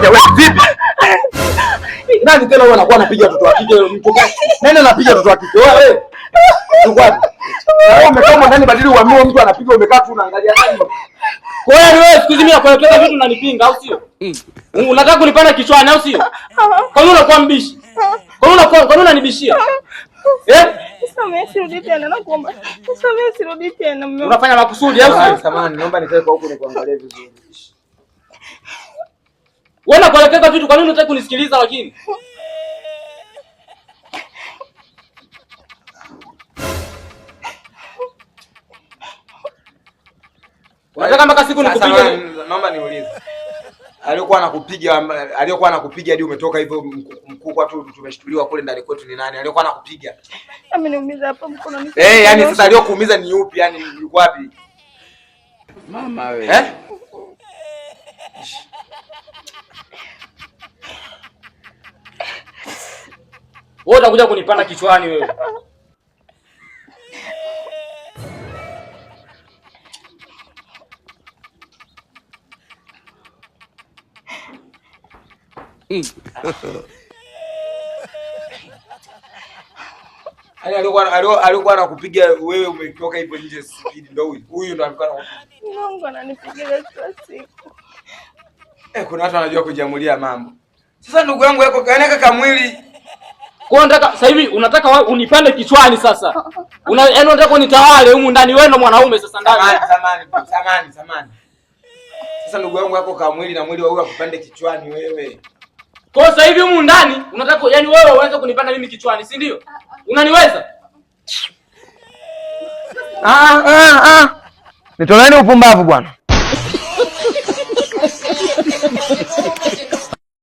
Ngoja wewe vipi? Nani tena wewe anakuwa anapiga watoto wa kike mtu gani? Nani anapiga watoto wa kike? Wewe. Ngoja. Wewe umekoma ndani badili uamue mtu anapiga umekaa tu unaangalia nani? Kwa hiyo wewe siku hizi mimi nakuelekeza vitu unanipinga au sio? Unataka kunipanda kichwani au sio? Kwa nini unakuwa mbishi? Kwa nini unanibishia? Nisamehe sirudi tena nakuomba. Nisamehe sirudi tena mume. Unafanya makusudi au sio? Samahani, naomba nikae kwa huko nikuangalie vizuri. Wewe unakuelekeza vitu kwa nini unataka kunisikiliza lakini? Unataka mpaka siku nikupiga? Naomba niulize. Aliyokuwa anakupiga hadi umetoka hivyo mkubwa tu tumeshtuliwa kule ndani kwetu ni nani? Aliyokuwa anakupiga. Ameniumiza hapa mkononi. Yani sasa aliyokuumiza ni yupi? Yani yuko wapi? Mama wewe. Wewe utakuja kunipanda kichwani wewe. Alikuwa anakupiga wewe umetoka hivyo nje speed ndio huyu ndo alikuwa anakupiga. Mungu ananipigia kila siku. Kuna watu wanajua kujamulia mambo. Sasa ndugu yangu yako kaneka kamwili. Kwa nataka sasa hivi unataka wewe unipande kichwani sasa. Unataka kunitawale humu ndani wewe ndo mwanaume sasa ndani. Samani. Sasa ndugu yangu yako kamwili na mwili wa huyu akupande kichwani wewe. Kwa sasa hivi humu ndani unataka yani wewe uanze kunipanda mimi kichwani, si ndio? Unaniweza? Nitoleeni upumbavu bwana.